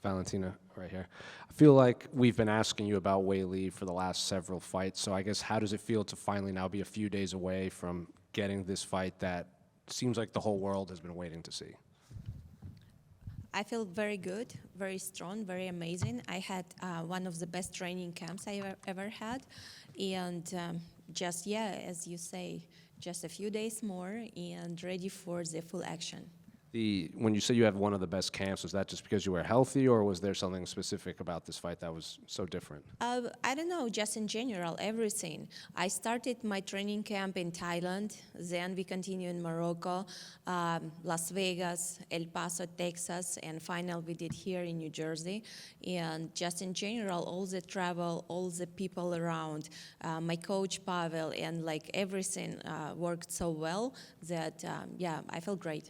Valentina, right here. I feel like we've been asking you about Weili for the last several fights, so I guess how does it feel to finally now be a few days away from getting this fight that seems like the whole world has been waiting to see? I feel very good, very strong, very amazing. I had one of the best training camps I ever had. And just, yeah, as you say, just a few days more and ready for the full action. When you say you have one of the best camps, was that just because you were healthy, or was there something specific about this fight that was so different? I don't know, just in general, everything. I started my training camp in Thailand, then we continue in Morocco, Las Vegas, El Paso, Texas, and final we did here in New Jersey. And just in general, all the travel, all the people around, my coach Pavel, and like everything worked so well that, yeah, I feel great.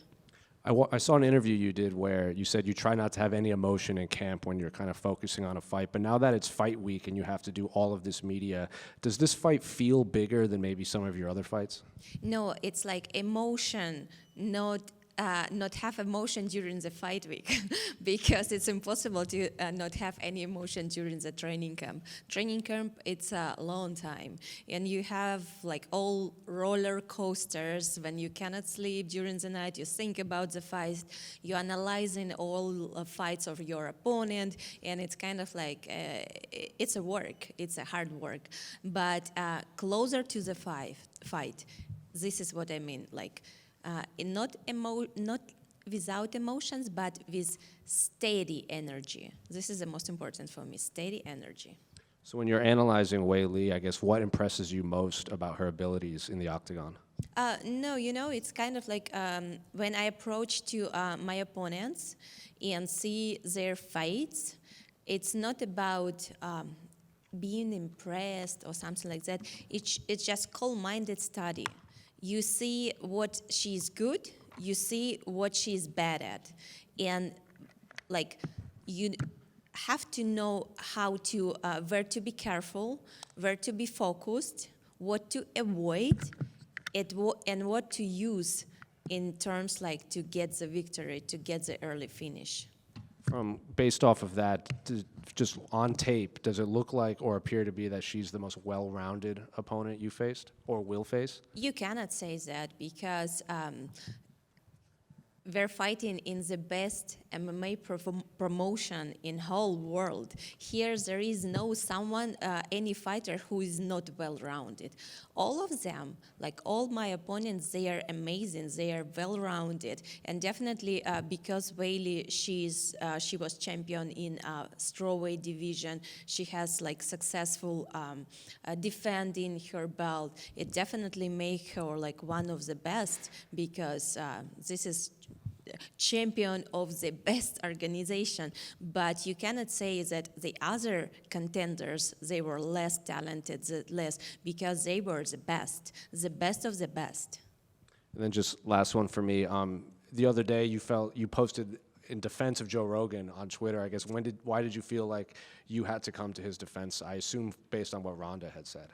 I saw an interview you did where you said you try not to have any emotion in camp when you're kind of focusing on a fight, but now that it's fight week and you have to do all of this media, does this fight feel bigger than maybe some of your other fights? No, it's like emotion, not have emotion during the fight week because it's impossible to not have any emotion during the training camp. Training camp, it's a long time, and you have like all roller coasters when you cannot sleep during the night. You think about the fight, you're analyzing all fights of your opponent, and it's kind of like it's a work, it's a hard work. But closer to the fight, this is what I mean, like. Not without emotions, but with steady energy. This is the most important for me, steady energy. So when you're analyzing Weili, I guess what impresses you most about her abilities in the octagon? No, it's kind of like when I approach to my opponents and see their fights, it's not about being impressed or something like that. It's just calm-minded study. You see what she's good, you see what she's bad at. And like you have to know how to, where to be careful, where to be focused, what to avoid, and what to use in terms like to get the victory, to get the early finish. Based off of that, just on tape, does it look like or appear to be that she's the most well-rounded opponent you faced or will face? You cannot say that because we're fighting in the best MMA promotion in whole world. Here there is no any fighter who is not well-rounded. All of them, like all my opponents, they are amazing, they are well-rounded. And definitely because Weili, she was champion in strawweight division, she has like successful defending her belt. It definitely makes her like one of the best because this is champion of the best organization, but you cannot say that the other contenders, they were less talented, because they were the best of the best. And then just last one for me. The other day you posted in defense of Joe Rogan on Twitter. I guess why did you feel like you had to come to his defense? I assume based on what Ronda had said.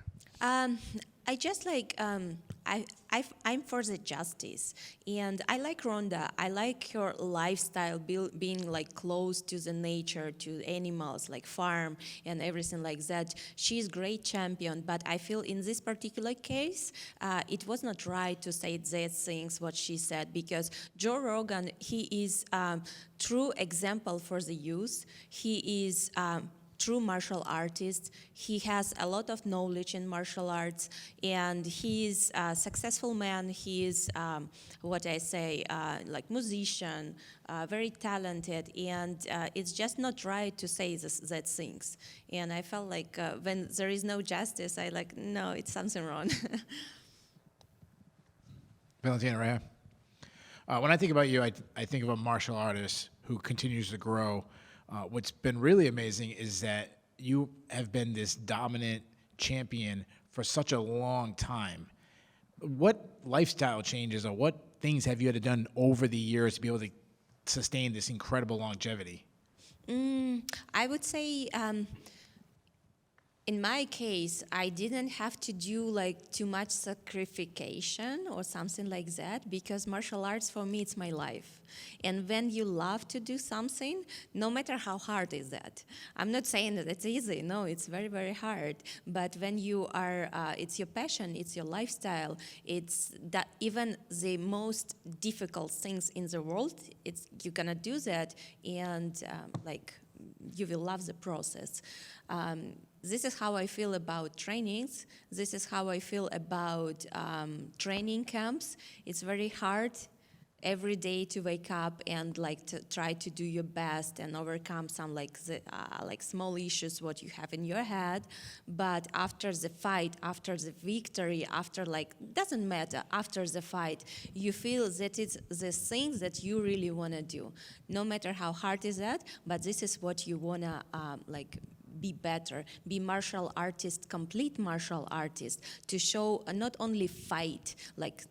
I just like, I'm for the justice, and I like Ronda. I like her lifestyle, being like close to the nature, to animals, like farm and everything like that. She's great champion, but I feel in this particular case, it was not right to say these things, what she said, because Joe Rogan, he is true example for the youth. He is true martial artist. He has a lot of knowledge in martial arts, and he's a successful man. He is, what I say, like musician, very talented, and it's just not right to say that things. And I felt like when there is no justice, I like, no, it's something wrong. Valentina, right here. When I think about you, I think of a martial artist who continues to grow. What's been really amazing is that you have been this dominant champion for such a long time. What lifestyle changes or what things have you had to done over the years to be able to sustain this incredible longevity? I would say in my case, I didn't have to do like too much sacrification or something like that, because martial arts for me, it's my life. And when you love to do something, no matter how hard is that, I'm not saying that it's easy. No, it's very, very hard. But when you are, it's your passion, it's your lifestyle. It's that even the most difficult things in the world, it's you're gonna do that, and like you will love the process. This is how I feel about trainings. This is how I feel about training camps. It's very hard every day to wake up and like to try to do your best and overcome some like small issues what you have in your head. But after the fight, after the victory, after like doesn't matter, after the fight, you feel that it's the things that you really want to do, no matter how hard is that. But this is what you wanna like be better, be martial artist, complete martial artist, to show not only fight like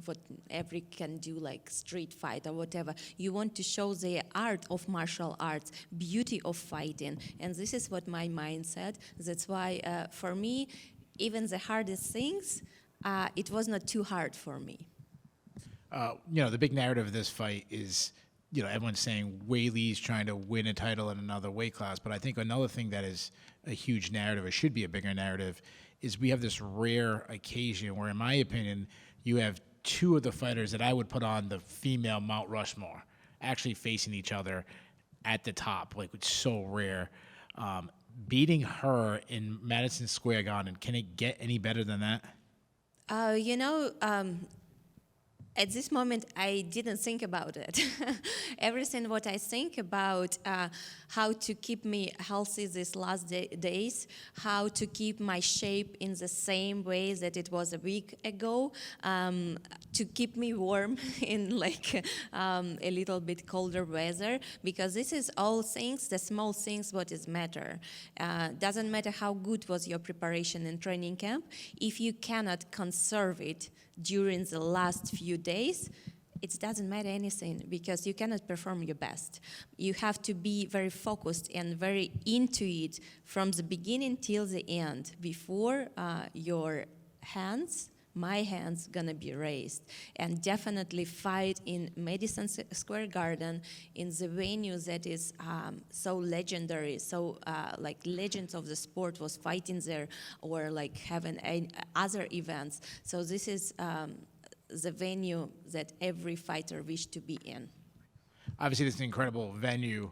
what every can do, like street fight or whatever. You want to show the art of martial arts, beauty of fighting. And this is what my mind said. That's why for me, even the hardest things, it was not too hard for me. The big narrative of this fight is, everyone's saying Weili's trying to win a title in another weight class. But I think another thing that is a huge narrative, or should be a bigger narrative, is we have this rare occasion where, in my opinion, you have two of the fighters that I would put on the female Mount Rushmore actually facing each other at the top. Like, it's so rare. Beating her in Madison Square Garden, can it get any better than that? At this moment, I didn't think about it. Everything what I think about, how to keep me healthy these last days, how to keep my shape in the same way that it was a week ago, to keep me warm in like a little bit colder weather, because this is all things, the small things what is matter. Doesn't matter how good was your preparation in training camp, if you cannot conserve it during the last few days, it doesn't matter anything, because you cannot perform your best. You have to be very focused and very into it from the beginning till the end, before your hands, my hands, gonna be raised. And definitely fight in Madison Square Garden, in the venue that is so legendary, so like legends of the sport was fighting there, or like having other events. So this is the venue that every fighter wished to be in. Obviously, this is an incredible venue.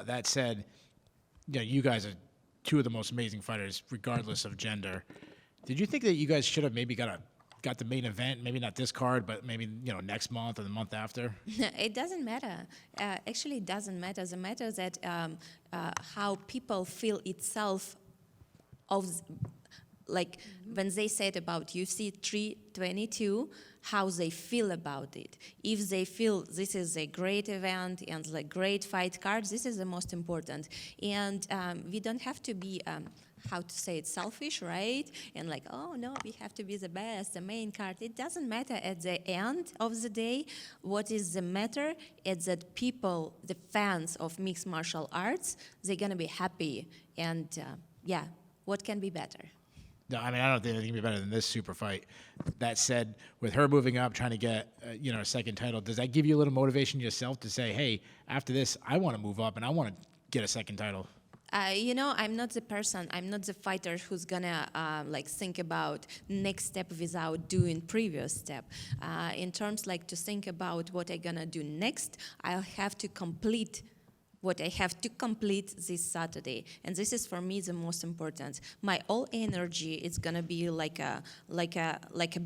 That said, you guys are two of the most amazing fighters, regardless of gender. Did you think that you guys should have maybe got the main event, maybe not this card, but maybe next month or the month after? It doesn't matter. Actually, it doesn't matter. The matter is that how people feel itself of, like when they said about UFC 322, how they feel about it. If they feel this is a great event and like great fight cards, this is the most important. And we don't have to be how to say it, selfish, right? And like, oh no, we have to be the best, the main card. It doesn't matter at the end of the day. What is the matter is that people, the fans of mixed martial arts, they're gonna be happy. And yeah, what can be better? No, I mean, I don't think anything can be better than this super fight. That said, with her moving up, trying to get a second title, does that give you a little motivation yourself to say, hey, after this, I want to move up and I want to get a second title? I'm not the person, I'm not the fighter who's gonna like think about next step without doing previous step. In terms like to think about what I'm gonna do next, I'll have to complete what I have to complete this Saturday. And this is for me the most important. My all energy is gonna be like a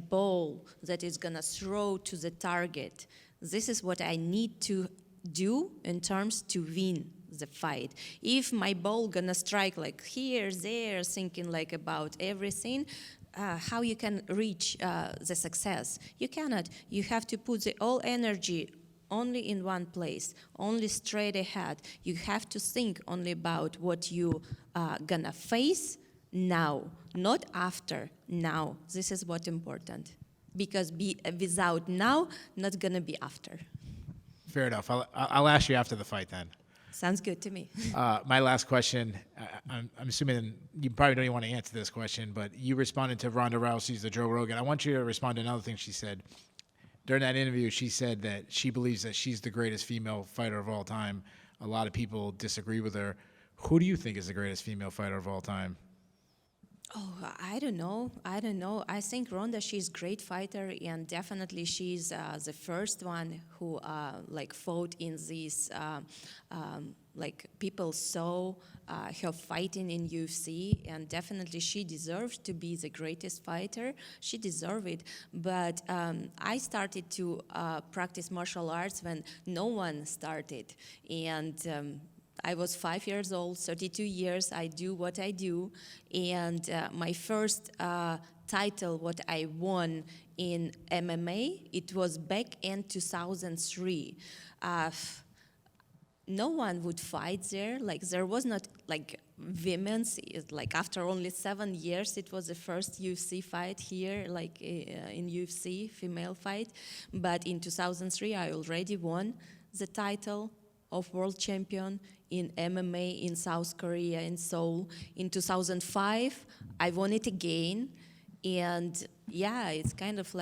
ball that is gonna throw to the target. This is what I need to do in terms to win the fight. If my ball gonna strike like here, there, thinking like about everything, how you can reach the success? You cannot. You have to put the all energy only in one place, only straight ahead. You have to think only about what you gonna face now, not after, now. This is what's important. Because without now, not gonna be after. Fair enough. I'll ask you after the fight then. Sounds good to me. My last question, I'm assuming you probably don't even want to answer this question, but you responded to Ronda Rousey's The Joe Rogan. I want you to respond to another thing she said. During that interview, she said that she believes that she's the greatest female fighter of all time. A lot of people disagree with her. Who do you think is the greatest female fighter of all time? Oh, I don't know. I think Ronda, she's a great fighter, and definitely she's the first one who fought in this. People saw her fighting in UFC, and definitely she deserves to be the greatest fighter. She deserves it. But I started to practice martial arts when no one started, and I was 5 years old, 32 years, I do what I do, and my first title, what I won in MMA, it was back in 2003. No one would fight there, there was not women's, after only 7 years, it was the first UFC fight here, in UFC, female fight, but in 2003, I already won the title of world champion in MMA in South Korea, in Seoul. In 2005, I won it again. And yeah, it's kind of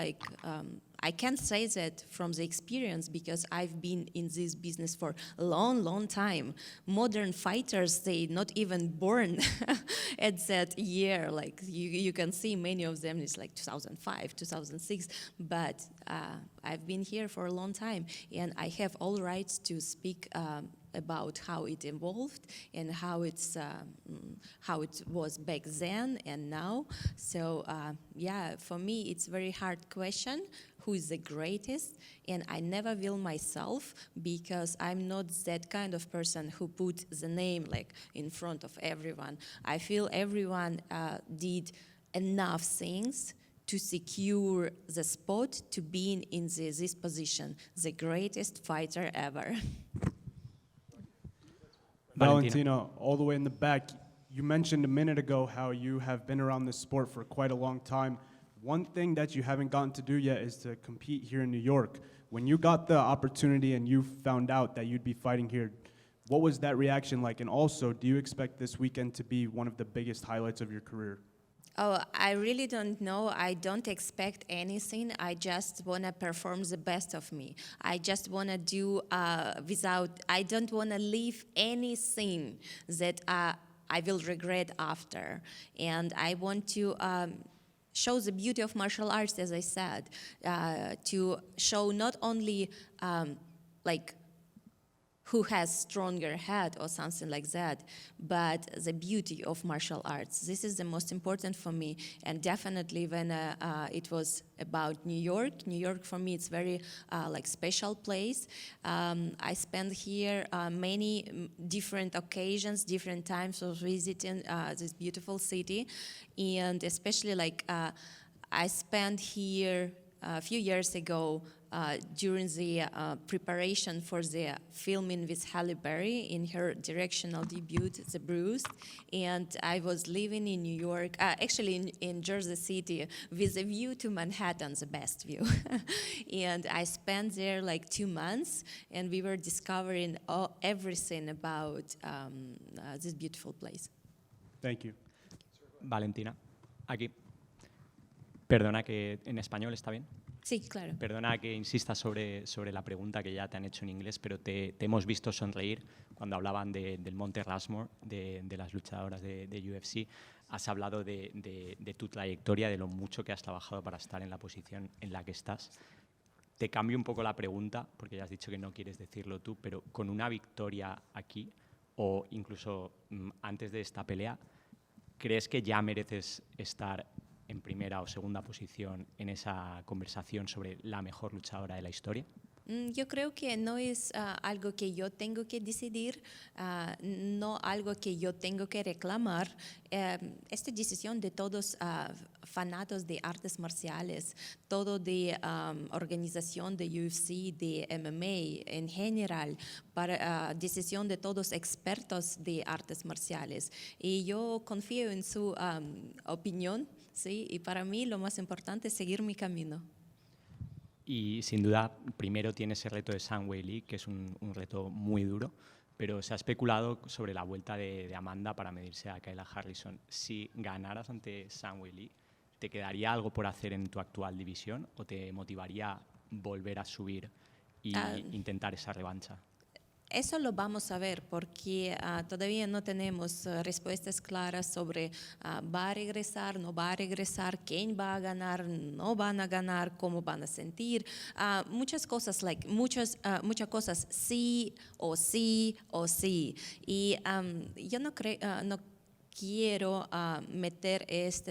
I can't say that from the experience because I've been in this business for a long, long time. Modern fighters, they not even born at that year. You can see many of them, it's 2005, 2006. But I've been here for a long time, and I have all rights to speak about how it evolved and how it was back then and now. So yeah, for me, it's a very hard question. Who is the greatest? And I never will myself because I'm not that kind of person who put the name in front of everyone. I feel everyone did enough things to secure the spot to being in this position, the greatest fighter ever. Valentina, all the way in the back, you mentioned a minute ago how you have been around this sport for quite a long time. One thing that you haven't gotten to do yet is to compete here in New York. When you got the opportunity and you found out that you'd be fighting here, what was that reaction like? And also, do you expect this weekend to be one of the biggest highlights of your career? Oh, I really don't know. I don't expect anything. I just want to perform the best of me. I just want to do I don't want to leave anything that I will regret after. And I want to show the beauty of martial arts, as I said, to show not only who has stronger head or something like that, but the beauty of martial arts. This is the most important for me. And definitely when it was about New York for me, it's very special place. I spent here many different occasions, different times of visiting this beautiful city. And especially I spent here a few years ago during the preparation for the filming with Halle Berry in her directional debut, The Bruised, and I was living in New York, actually in Jersey City, with a view to Manhattan, the best view. And I spent there 2 months, and we were discovering everything about this beautiful place. Thank you. Valentina, aquí. Perdona que en español está bien. Sí, claro. Perdona que insista sobre la pregunta que ya te han hecho en inglés, pero te hemos visto sonreír cuando hablaban del Monte Rushmore, de las luchadoras de UFC. Has hablado de tu trayectoria, de lo mucho que has trabajado para estar en la posición en la que estás. Te cambio un poco la pregunta, porque ya has dicho que no quieres decirlo tú, pero con una victoria aquí, o incluso antes de esta pelea, ¿crees que ya mereces estar en primera o segunda posición en esa conversación sobre la mejor luchadora de la historia? Yo creo que no es algo que yo tengo que decidir, no algo que yo tengo que reclamar. Esta decisión de todos fanáticos de artes marciales, todo de organización de UFC, de MMA en general, para decisión de todos expertos de artes marciales. Y yo confío en su opinión, ¿sí? Y para mí lo más importante es seguir mi camino. Y sin duda, primero tiene ese reto de Zhang Weili, que es un reto muy duro, pero se ha especulado sobre la vuelta de Amanda para medirse a Kayla Harrison. Si ganaras ante Zhang Weili, ¿te quedaría algo por hacer en tu actual división o te motivaría volver a subir y intentar esa revancha? Eso lo vamos a ver porque todavía no tenemos respuestas claras sobre va a regresar, no va a regresar, quién va a ganar, no van a ganar, cómo van a sentir. Muchas cosas, muchas cosas sí o sí o sí. Y yo no quiero meter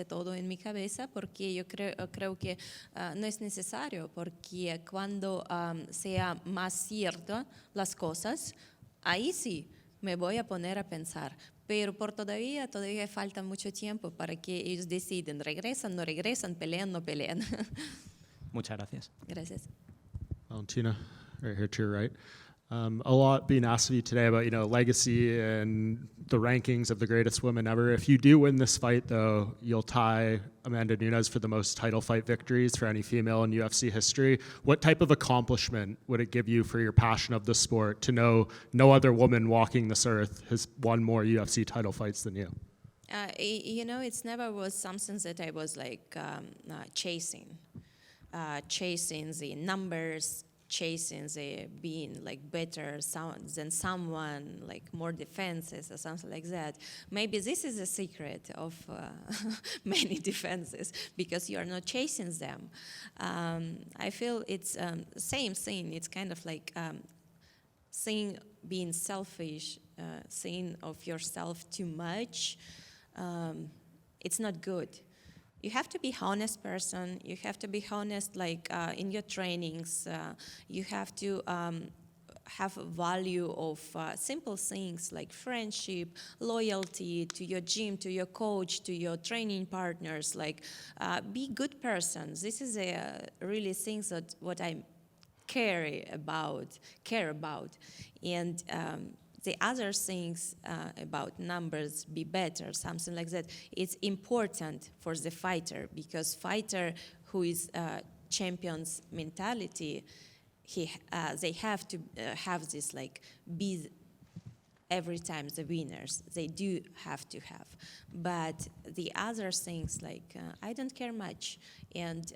todo en mi cabeza porque yo creo que no es necesario, porque cuando sea más cierto las cosas, ahí sí me voy a poner a pensar. Pero todavía falta mucho tiempo para que ellos deciden, regresan, no regresan, pelean, no pelean. Muchas gracias. Gracias. Valentina, right here to your right. A lot being asked of you today about, legacy and the rankings of the greatest women ever. If you do win this fight, though, you'll tie Amanda Nunes for the most title fight victories for any female in UFC history. What type of accomplishment would it give you for your passion of the sport to know no other woman walking this earth has won more UFC title fights than you? It's never was something that I was chasing the numbers, chasing the being better than someone, more defenses or something like that. Maybe this is a secret of many defenses, because you are not chasing them. I feel it's same thing. It's kind of being selfish, saying of yourself too much. It's not good. You have to be honest person. You have to be honest, in your trainings. You have to have value of simple things like friendship, loyalty to your gym, to your coach, to your training partners. Be good person. This is really things that what I care about, and the other things about numbers, be better, something like that, it's important for the fighter, because fighter who is champion's mentality, they have to have this be every time the winners. They do have to have. But the other things I don't care much, and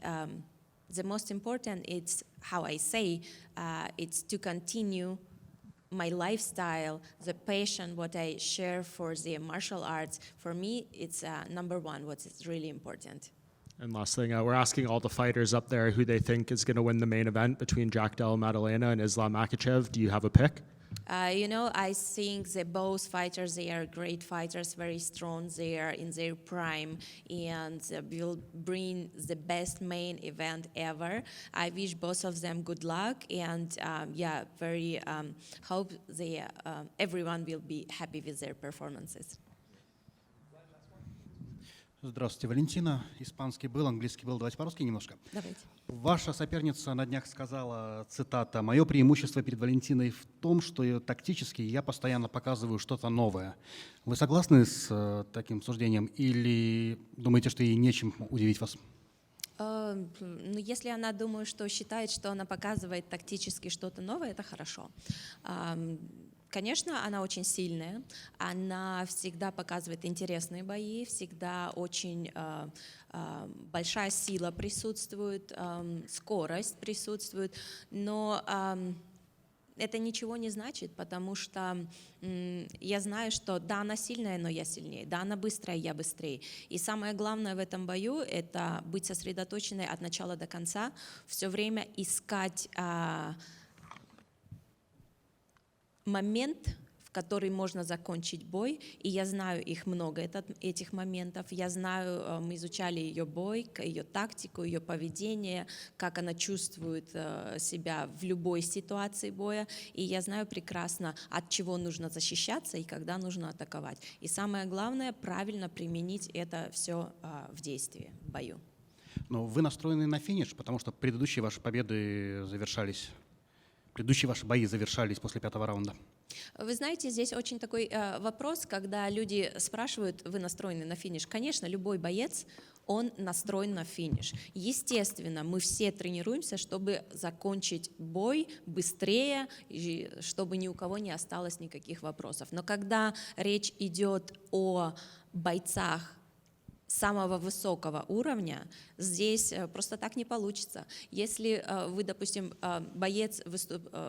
the most important, it's how I say, it's to continue my lifestyle, the passion, what I share for the martial arts. For me, it's number one, what is really important. And last thing, we're asking all the fighters up there who they think is going to win the main event between Jack Della Maddalena and Islam Makhachev. Do you have a pick? I think that both fighters, they are great fighters, very strong. They are in their prime, and will bring the best main event ever. I wish both of them good luck, and very hope everyone will be happy with their performances. Здравствуйте, Валентина. Испанский был, английский был. Давайте по-русски немножко. Давайте. Ваша соперница на днях сказала, цитата: «Мое преимущество перед Валентиной в том, что тактически я постоянно показываю что-то новое». Вы согласны с таким суждением или думаете, что ей нечем удивить вас? Если она считает, что она показывает тактически что-то новое, это хорошо. Конечно, она очень сильная, она всегда показывает интересные бои, всегда очень большая сила присутствует, скорость присутствует, но это ничего не значит, потому что я знаю, что да, она сильная, но я сильнее, да, она быстрая, я быстрее. И самое главное в этом бою — это быть сосредоточенной от начала до конца, все время искать момент, в который можно закончить бой, и я знаю их много, этих моментов. Я знаю, мы изучали ее бой, ее тактику, ее поведение, как она чувствует себя в любой ситуации боя, и я знаю прекрасно, от чего нужно защищаться и когда нужно атаковать. И самое главное — правильно применить это все в действии, в бою. Но вы настроены на финиш, потому что предыдущие ваши победы завершались предыдущие ваши бои завершались после 5-го раунда? Вы знаете, здесь очень такой вопрос, когда люди спрашивают, вы настроены на финиш. Конечно, любой боец, он настроен на финиш. Естественно, мы все тренируемся, чтобы закончить бой быстрее, и чтобы ни у кого не осталось никаких вопросов. Но когда речь идет о бойцах самого высокого уровня, здесь просто так не получится. Если вы, допустим, боец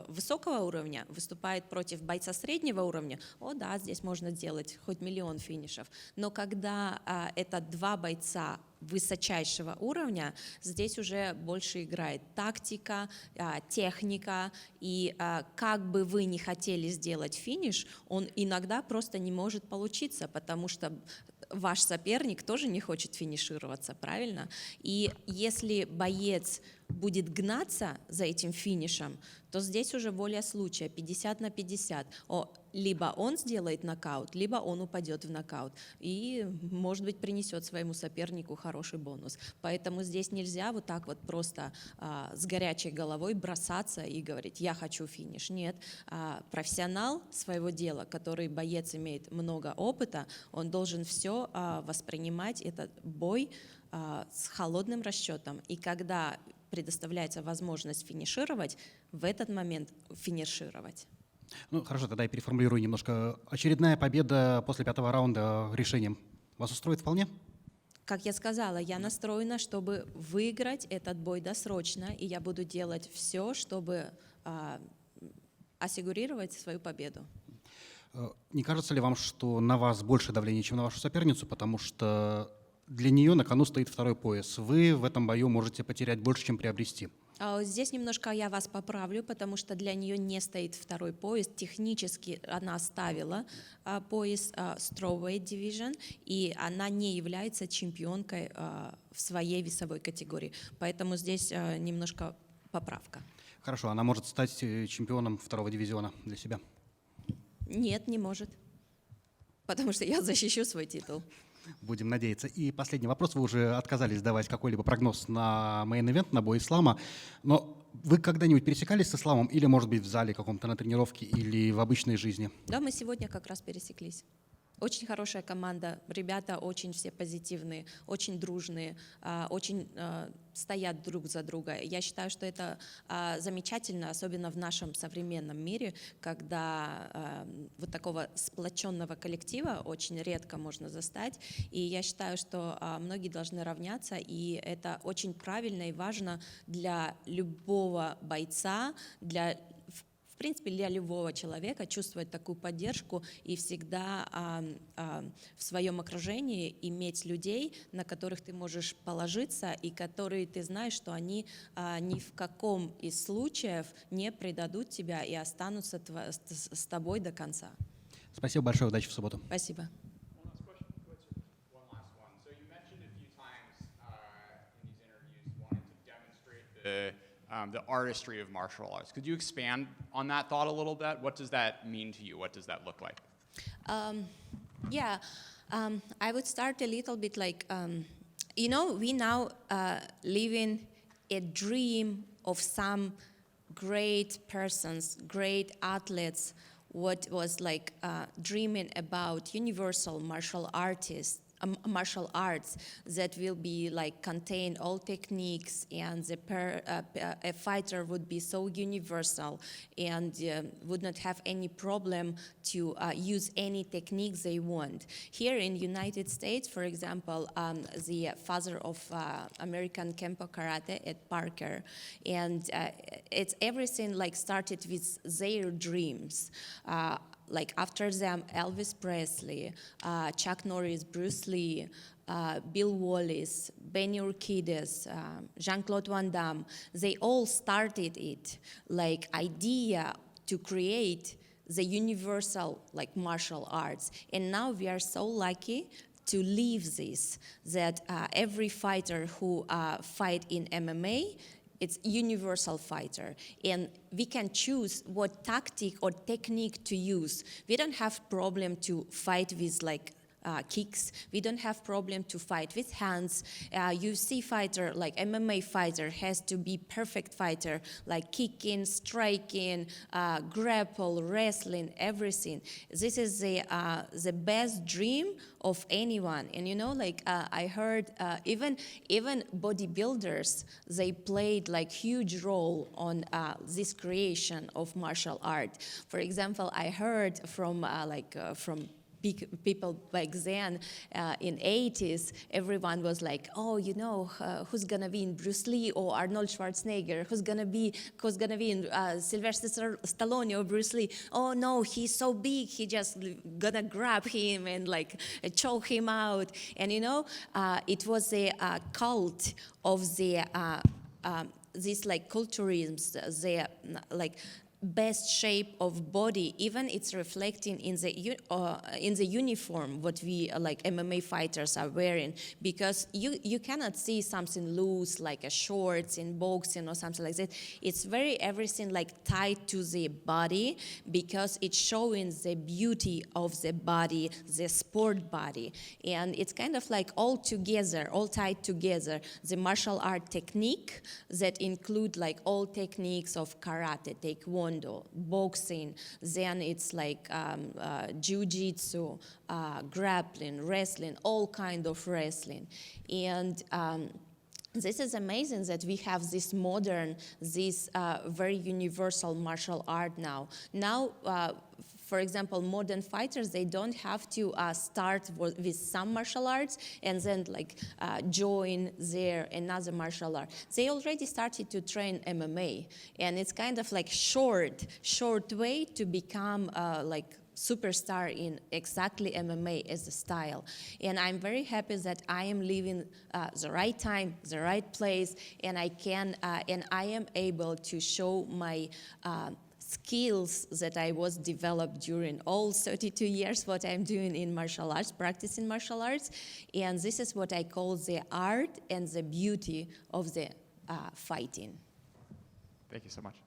высокого уровня выступает против бойца среднего уровня, о да, здесь можно сделать хоть миллион финишев. Но когда это два бойца высочайшего уровня, здесь уже больше играет тактика, техника, и как бы вы ни хотели сделать финиш, он иногда просто не может получиться, потому что ваш соперник тоже не хочет финишироваться, правильно? И если боец будет гнаться за этим финишем, то здесь уже воля случая, 50/50. Либо он сделает нокаут, либо он упадет в нокаут. И, может быть, принесет своему сопернику хороший бонус. Поэтому здесь нельзя вот так вот просто с горячей головой бросаться и говорить «я хочу финиш». Нет, профессионал своего дела, который боец имеет много опыта, он должен все воспринимать этот бой с холодным расчетом. И когда предоставляется возможность финишировать, в этот момент финишировать. Ну, хорошо, тогда я переформулирую немножко. Очередная победа после 5-го раунда решением вас устроит вполне? Как я сказала, я настроена, чтобы выиграть этот бой досрочно, и я буду делать все, чтобы ассигурировать свою победу. Не кажется ли вам, что на вас больше давления, чем на вашу соперницу, потому что для нее на кону стоит второй пояс? Вы в этом бою можете потерять больше, чем приобрести. Здесь немножко я вас поправлю, потому что для нее не стоит второй пояс. Технически она ставила пояс Strawweight Division, и она не является чемпионкой в своей весовой категории. Поэтому здесь немножко поправка. Хорошо, она может стать чемпионом второго дивизиона для себя? Нет, не может, потому что я защищу свой титул. Будем надеяться. И последний вопрос. Вы уже отказались давать какой-либо прогноз на мейн-ивент, на бой Ислама. Но вы когда-нибудь пересекались с Исламом или, может быть, в зале каком-то на тренировке или в обычной жизни? Да, мы сегодня как раз пересеклись. Очень хорошая команда, ребята очень все позитивные, очень дружные, очень стоят друг за друга. Я считаю, что это замечательно, особенно в нашем современном мире, когда вот такого сплоченного коллектива очень редко можно застать. И я считаю, что многие должны равняться, и это очень правильно и важно для любого бойца, в принципе, для любого человека чувствовать такую поддержку и всегда в своем окружении иметь людей, на которых ты можешь положиться и которые ты знаешь, что они ни в каком из случаев не предадут тебя и останутся с тобой до конца. Спасибо большое, удачи в субботу. Спасибо. The artistry of martial arts. Could you expand on that thought a little bit? What does that mean to you? What does that look like? I would start a little bit like, we now live in a dream of some great persons, great athletes, what was like dreaming about universal martial artists, martial arts that will be like contain all techniques, and a fighter would be so universal and would not have any problem to use any techniques they want. Here in United States, for example, the father of American Kempo Karate at Parker, and it's everything like started with their dreams. Like after them, Elvis Presley, Chuck Norris, Bruce Lee, Bill Wallace, Benny Urquidez, Jean-Claude Van Damme, they all started it, like idea to create the universal like martial arts. And now we are so lucky to live this, that every fighter who fight in MMA, it's universal fighter, and we can choose what tactic or technique to use. We don't have problem to fight with like kicks. We don't have problem to fight with hands. UFC fighter, like MMA fighter, has to be perfect fighter, like kicking, striking, grapple, wrestling, everything. This is the best dream of anyone. And I heard even bodybuilders, they played like huge role on this creation of martial art. For example, I heard from people back then in 80s, everyone was like, oh, who's gonna be in Bruce Lee or Arnold Schwarzenegger? Who's gonna be in Sylvester Stallone or Bruce Lee? Oh no, he's so big, he just gonna grab him and like choke him out. And it was a cult of the this like culturism, the like best shape of body. Even it's reflecting in the uniform what we like MMA fighters are wearing, because you cannot see something loose like a shorts in boxing or something like that. It's everything like tied to the body, because it's showing the beauty of the body, the sport body, and it's kind of like all together, all tied together. The martial art technique that include like all techniques of karate, taekwondo, boxing, then it's like jiu-jitsu, grappling, wrestling, all kind of wrestling. And this is amazing that we have this modern, this very universal martial art now. Now, for example, modern fighters, they don't have to start with some martial arts and then like join their another martial art. They already started to train MMA, and it's kind of like short way to become like superstar in exactly MMA as a style. And I'm very happy that I am living the right time, the right place, and I am able to show my skills that I was developed during all 32 years what I'm doing in martial arts, practicing martial arts. And this is what I call the art and the beauty of the fighting. Thank you so much.